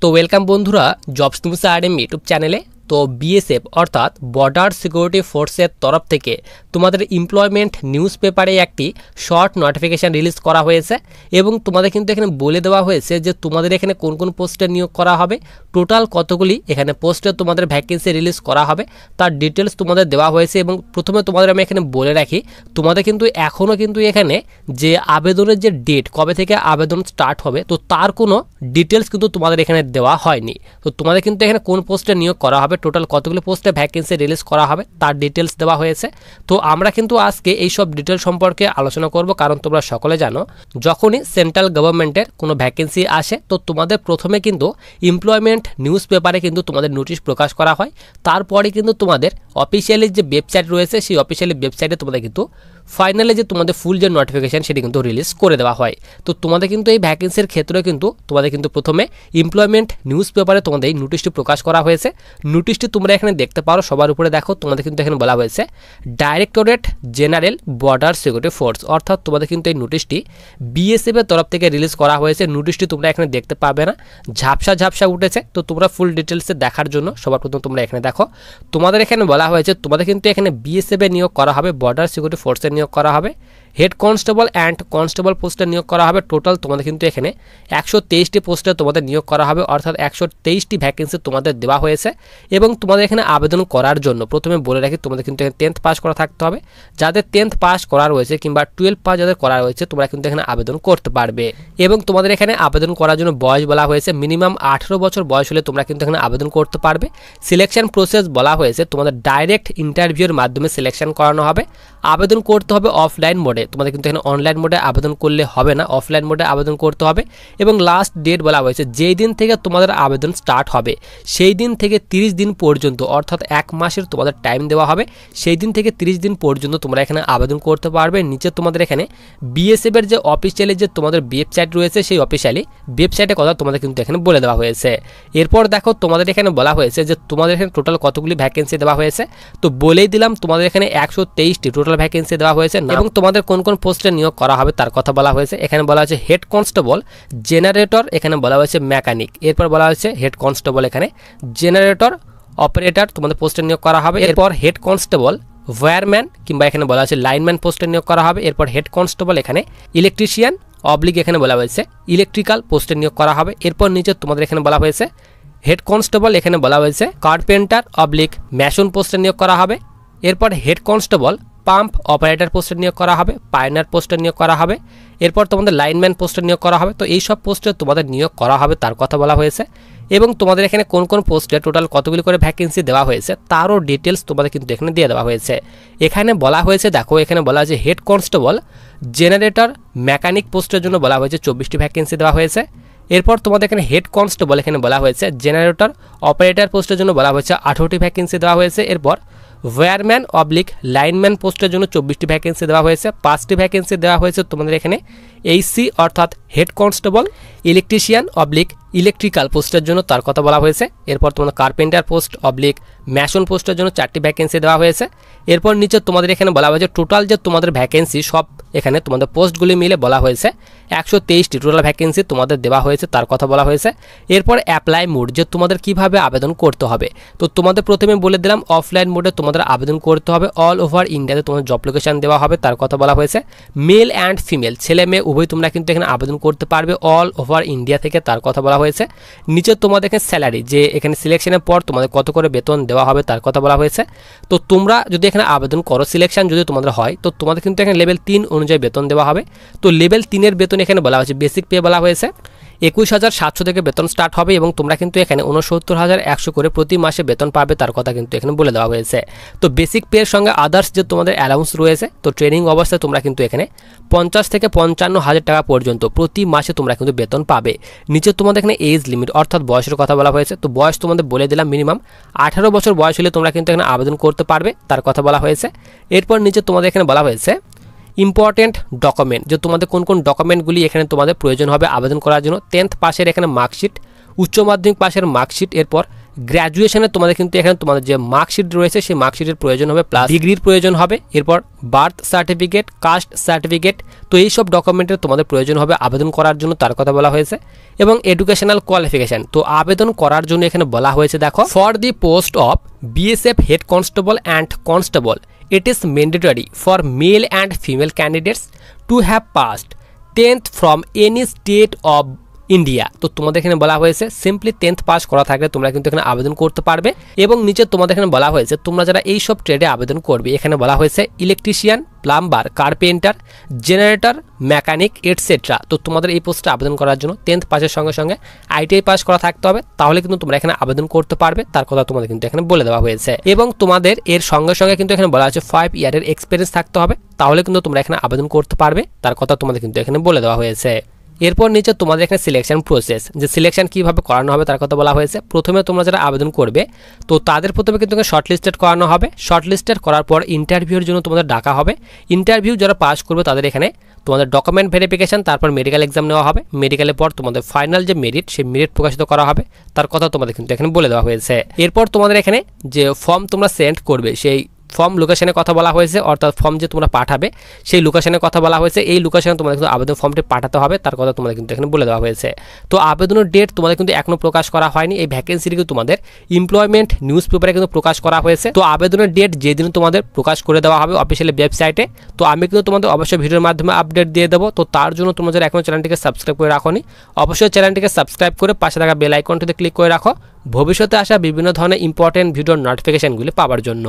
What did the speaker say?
তো ওয়েলকাম বন্ধুরা jobs news RM YouTube চ্যানেলে। তো বিএসএফ অর্থাৎ বর্ডার সিকিউরিটি ফোর্সের তরফ থেকে তোমাদের এমপ্লয়মেন্ট নিউজ পেপারে একটি শর্ট নোটিফিকেশান রিলিজ করা হয়েছে এবং তোমাদের কিন্তু এখানে বলে দেওয়া হয়েছে যে তোমাদের এখানে কোন কোন পোস্টে নিয়োগ করা হবে, টোটাল কতগুলি এখানে পোস্টে তোমাদের ভ্যাকেন্সি রিলিজ করা হবে তার ডিটেলস তোমাদের দেওয়া হয়েছে। এবং প্রথমে তোমাদের আমি এখানে বলে রাখি, তোমাদের কিন্তু এখনও কিন্তু এখানে যে আবেদনের যে ডেট কবে থেকে আবেদন স্টার্ট হবে তো তার কোনো ডিটেলস কিন্তু তোমাদের এখানে দেওয়া হয়নি। তো তোমাদের কিন্তু এখানে কোন পোস্টে নিয়োগ করা হবে, টোটাল কতগুলো পোস্টে ভ্যাকেন্সি রিলিজ করা হবে তার ডিটেলস দেওয়া হয়েছে। তো আমরা কিন্তু আজকে এই সব ডিটেলস সম্পর্কে আলোচনা করব, কারণ তোমরা সকলে জানো যখনই সেন্ট্রাল গভর্নমেন্টের কোনো ভ্যাকেন্সি আসে তো তোমাদের প্রথমে কিন্তু এমপ্লয়মেন্ট নিউজ পেপারে কিন্তু তোমাদের নোটিশ প্রকাশ করা হয়, তারপরে কিন্তু তোমাদের অফিসিয়ালি যে ওয়েবসাইট রয়েছে সেই অফিসিয়ালি ওয়েবসাইটে তোমাদের কিন্তু ফাইনালি যে তোমাদের ফুল যে নোটিফিকেশান সেটি কিন্তু রিলিজ করে দেওয়া হয়। তো তোমাদের কিন্তু এই ভ্যাকেন্সির ক্ষেত্রে কিন্তু তোমাদের কিন্তু প্রথমে এমপ্লয়মেন্ট নিউজ পেপারে তোমাদের এই নোটিশটি প্রকাশ করা হয়েছে। নোটিশটি তোমরা এখানে দেখতে পারো, সবার উপরে দেখো তোমাদের কিন্তু এখানে বলা হয়েছে directorate general border security force, অর্থাৎ তোমাদের কিন্তু এই নোটিশটি বিএসএফ এর তরফ থেকে রিলিজ করা হয়েছে। নোটিশটি তোমরা এখানে দেখতে পাবে না, ঝাপসা ঝাপসা উঠেছে। তো তোমরা ফুল ডিটেলসে দেখার জন্য সবার প্রথম তোমরা এখানে দেখো, তোমাদের এখানে বলা হয়েছে তোমাদের কিন্তু এখানে বিএসএফ এ নিয়োগ করা হবে, বর্ডার সিকিউরিটি ফোর্সে নিয়োগ করা হবে, হেড কনস্টেবল অ্যান্ড কনস্টেবল পোস্টে নিয়োগ করা হবে। টোটাল তোমাদের কিন্তু এখানে 123টি পোস্টে তোমাদের নিয়োগ করা হবে, অর্থাৎ 123টি ভ্যাকেন্সি তোমাদের দেওয়া হয়েছে। এবং তোমাদের এখানে আবেদন করার জন্য প্রথমে বলে রাখি তোমাদের কিন্তু এখানে 10th পাস করা থাকতে হবে। যাদের 10th পাস করা রয়েছে কিংবা 12 পাস যাদের করা রয়েছে তোমরা কিন্তু এখানে আবেদন করতে পারবে। এবং তোমাদের এখানে আবেদন করার জন্য বয়স বলা হয়েছে মিনিমাম 18 বছর বয়স হলে তোমরা কিন্তু এখানে আবেদন করতে পারবে। সিলেকশন প্রসেস বলা হয়েছে তোমাদের ডাইরেক্ট ইন্টারভিউর মাধ্যমে সিলেকশন করানো হবে। আবেদন করতে হবে অফলাইন মোডে, তোমাদের কিন্তু এখানে অনলাইন মোডে আবেদন করলে হবে না, অফলাইন মোডে আবেদন করতে হবে। এবং লাস্ট ডেট বলা হয়েছে যেই দিন থেকে তোমাদের আবেদন স্টার্ট হবে সেই দিন থেকে 30 দিন পর্যন্ত, অর্থাৎ 1 মাসের তোমাদের টাইম দেওয়া হবে। সেই দিন থেকে 30 দিন পর্যন্ত তোমরা এখানে আবেদন করতে পারবে। নিচে তোমাদের এখানে বিএসএফ এর যে অফিসিয়ালি যে তোমাদের ওয়েবসাইট রয়েছে সেই অফিসিয়ালি ওয়েবসাইটের কথা তোমাদের কিন্তু এখানে বলে দেওয়া হয়েছে। এরপর দেখো তোমাদের এখানে বলা হয়েছে যে তোমাদের এখানে টোটাল কতগুলি ভ্যাকেন্সি দেওয়া হয়েছে। তো বলেই দিলাম তোমাদের এখানে 123টি টোটাল ভ্যাকেন্সি দেওয়া হয়েছে এবং তোমাদের কোন কোন পোস্টে নিয়োগ করা হবে তার কথা বলা হয়েছে। এখানে বলা হয়েছে হেড কনস্টেবল জেনারেটর, এখানে বলা হয়েছে মেকানিক, এরপর বলা হয়েছে হেড কনস্টেবল এখানে জেনারেটর অপারেটর তোমাদের পোস্টে নিয়োগ করা হবে। এরপর হেড কনস্টেবল ওয়্যারম্যান কিংবা এখানে বলা হয়েছে লাইনম্যান পোস্টে নিয়োগ করা হবে। এরপর হেড কনস্টেবল এখানে ইলেকট্রিশিয়ান অবলিক এখানে বলা হয়েছে ইলেকট্রিক্যাল পোস্টে নিয়োগ করা হবে। এরপর নিচে তোমাদের এখানে বলা হয়েছে হেড কনস্টেবল এখানে বলা হয়েছে কার্পেন্টার অবলিক ম্যাশন পোস্টে নিয়োগ করা হবে। এরপর হেড কনস্টেবল পাম্প অপারেটর পোস্টে নিয়োগ করা হবে, পাইনার পোস্টে নিয়োগ করা হবে। এরপর তোমাদের লাইনম্যান পোস্টে নিয়োগ করা হবে। তো এই সব পোস্টে তোমাদের নিয়োগ করা হবে তার কথা বলা হয়েছে। এবং তোমাদের এখানে কোন কোন পোস্টে টোটাল কতগুলি করে ভ্যাকেন্সি দেওয়া হয়েছে তারও ডিটেলস তোমাদের কিন্তু এখানে দিয়ে দেওয়া হয়েছে। এখানে বলা হয়েছে দেখো, এখানে বলা হয়েছে হেড কনস্টেবল জেনারেটর মেকানিক পোস্টের জন্য বলা হয়েছে 24টি ভ্যাকেন্সি দেওয়া হয়েছে। এরপর তোমাদের এখানে হেড কনস্টেবল এখানে বলা হয়েছে জেনারেটর অপারেটর পোস্টের জন্য বলা হয়েছে 18টি ভ্যাকেন্সি দেওয়া হয়েছে। এরপর ওয়্যারম্যান অবলিক লাইনম্যান পোস্টের জন্য 24টি ভ্যাকেন্সি দেওয়া হয়েছে। 5টি ভ্যাকেন্সি দেওয়া হয়েছে তোমাদের এখানে এইচসি অর্থাৎ head constable electrician oblique electrical পোস্টের জন্য তার কথা বলা হয়েছে। এরপর তোমাদের কার্পেন্টার পোস্ট অবলিক ম্যাশন পোস্টের জন্য 4টি ভ্যাকেন্সি দেওয়া হয়েছে। এরপর নিচে তোমাদের এখানে বলা হয়েছে টোটাল যে তোমাদের ভ্যাকেন্সি সব এখানে তোমাদের পোস্টগুলি মিলে বলা হয়েছে 123টি টোটাল ভ্যাকেন্সি তোমাদের দেওয়া হয়েছে তার কথা বলা হয়েছে। এরপর অ্যাপ্লাই মোড যে তোমাদের কিভাবে আবেদন করতে হবে, তো তোমাদের প্রথমে বলে দিলাম অফলাইন মোডে তোমাদের আবেদন করতে হবে। অল ওভার ইন্ডিয়াতে তোমাদের জব লোকেশন দেওয়া হবে তার কথা বলা হয়েছে। মেল অ্যান্ড ফিমেল ছেলে মেয়ে উভয় তোমরা কিন্তু এখানে আবেদন করতে পারবে অল ওভার ইন্ডিয়া থেকে তার কথা বলা হয়েছে। নিচে তোমাদের এখানে স্যালারি যে এখানে সিলেকশনের পর তোমাদের কত করে বেতন দেওয়া হবে তার কথা বলা হয়েছে। তো তোমরা যদি এখানে আবেদন করো, সিলেকশন যদি তোমাদের হয় তো তোমাদের কিন্তু এখানে লেভেল 3 অনুযায়ী বেতন দেওয়া হবে। তো লেভেল 3 এর বেতন এখানে বলা হয়েছে বেসিক পে বলা হয়েছে 21,700 থেকে বেতন স্টার্ট হবে এবং তোমরা কিন্তু এখানে 69,100 করে প্রতি মাসে বেতন পাবে তার কথা কিন্তু এখানে বলে দেওয়া হয়েছে। তো বেসিক পে এর সঙ্গে আদার্স যে তোমাদের অ্যালাউন্স রয়েছে, তো ট্রেনিং অবস্থায় তোমরা কিন্তু এখানে 50 থেকে 55,000 টাকা পর্যন্ত প্রতি মাসে তোমরা কিন্তু বেতন পাবে। নিচে তোমাদের এখানে এজ লিমিট অর্থাৎ বয়সের কথা বলা হয়েছে। তো বয়স তোমাদের বলে দিলাম মিনিমাম 18 বছর বয়স হলে তোমরা কিন্তু এখানে আবেদন করতে পারবে তার কথা বলা হয়েছে। এরপর নিচে তোমাদের এখানে বলা হয়েছে ইম্পর্টেন্ট ডকুমেন্ট যে তোমাদের কোন কোন ডকুমেন্টগুলি এখানে তোমাদের প্রয়োজন হবে আবেদন করার জন্য। 10th পাসের এখানে মার্কশিট, উচ্চ মাধ্যমিক পাসের মার্কশিট, এরপর গ্র্যাজুয়েশনে তোমাদের কিন্তু এখানে তোমাদের যে মার্কশিট রয়েছে সেই মার্কশিটের প্রয়োজন হবে, প্লাস ডিগ্রির প্রয়োজন হবে, এরপর বার্থ সার্টিফিকেট, কাস্ট সার্টিফিকেট, তো এইসব ডকুমেন্টের তোমাদের প্রয়োজন হবে আবেদন করার জন্য, তার কথা বলা হয়েছে। এবং এডুকেশনাল কোয়ালিফিকেশান, তো আবেদন করার জন্য এখানে বলা হয়েছে দেখো, for the post of BSF head constable and constable it is mandatory for male and female candidates to have passed 10th from any state of India. তো তোমাদের এখানে বলা হয়েছে সিম্পলি 10th পাস করা থাকলে তোমরা কিন্তু এখানে আবেদন করতে পারবে। এবং নিচে তোমাদের এখানে বলা হয়েছে তোমরা যারা এই সব ট্রেডে আবেদন করবে, এখানে বলা হয়েছে electrician, plumber, carpenter, generator, mechanic etcetera. তো তোমাদের এই পোস্টে আবেদন করার জন্য 10th পাসের সঙ্গে সঙ্গে আইটিআই পাস করা থাকতে হবে, তাহলে কিন্তু তোমরা এখানে আবেদন করতে পারবে, তার কথা তোমাদের কিন্তু এখানে বলে দেওয়া হয়েছে। এবং তোমাদের এর সঙ্গে সঙ্গে কিন্তু এখানে বলা হয়েছে 5 ইয়ারের এক্সপিরিয়েন্স থাকতে হবে, তাহলে কিন্তু তোমরা এখানে আবেদন করতে পারবে, তার কথা তোমাদের কিন্তু এখানে বলে দেওয়া হয়েছে। এরপর নিচে তোমাদের এখানে সিলেকশন প্রসেস, যে সিলেকশন কীভাবে করানো হবে তার কথা বলা হয়েছে। প্রথমে তোমরা যারা আবেদন করবে তো তাদের প্রথমে কিন্তু শর্ট লিস্টেড করানো হবে, শর্ট লিস্টেড করার পর ইন্টারভিউর জন্য তোমাদের ডাকা হবে। ইন্টারভিউ যারা পাস করবে তাদের এখানে তোমাদের ডকুমেন্ট ভেরিফিকেশন, তারপর মেডিকেল এক্সাম নেওয়া হবে, মেডিকেলের পর তোমাদের ফাইনাল যে মেরিট সেই মেরিট প্রকাশিত করা হবে, তার কথা তোমাদের কিন্তু এখানে বলে দেওয়া হয়েছে। এরপর তোমাদের এখানে যে ফর্ম তোমরা সেন্ড করবে সেই ফর্ম লোকেশনের কথা বলা হয়েছে, অর্থাৎ ফর্ম যে তোমরা পাঠাবে সেই লোকেশনের কথা বলা হয়েছে। এই লোকেশনে তোমাদের কিন্তু আবেদন ফর্মটি পাঠাতে হবে, তার কথা তোমাদের কিন্তু এখানে বলে দেওয়া হয়েছে। তো আবেদনের ডেট তোমাদের কিন্তু এখনও প্রকাশ করা হয়নি, এই ভ্যাকেন্সিটি কিন্তু তোমাদের এমপ্লয়মেন্ট নিউজ পেপারে কিন্তু প্রকাশ করা হয়েছে। তো আবেদনের ডেট যেদিন তোমাদের প্রকাশ করে দেওয়া হবে অফিসিয়াল ওয়েবসাইটে, তো আমি কিন্তু তোমাদের অবশ্যই ভিডিওর মাধ্যমে আপডেট দিয়ে দেবো। তো তার জন্য তোমরা যারা এখনও চ্যানেলটিকে সাবস্ক্রাইব করে রাখোনি, অবশ্যই চ্যানেলটিকে সাবস্ক্রাইব করে পাশে থাকা বেল আইকনটিতে ক্লিক করে রাখো ভবিষ্যতে আসা বিভিন্ন ধরনের ইম্পর্টেন্ট ভিডিওর নোটিফিকেশনগুলি পাওয়ার জন্য।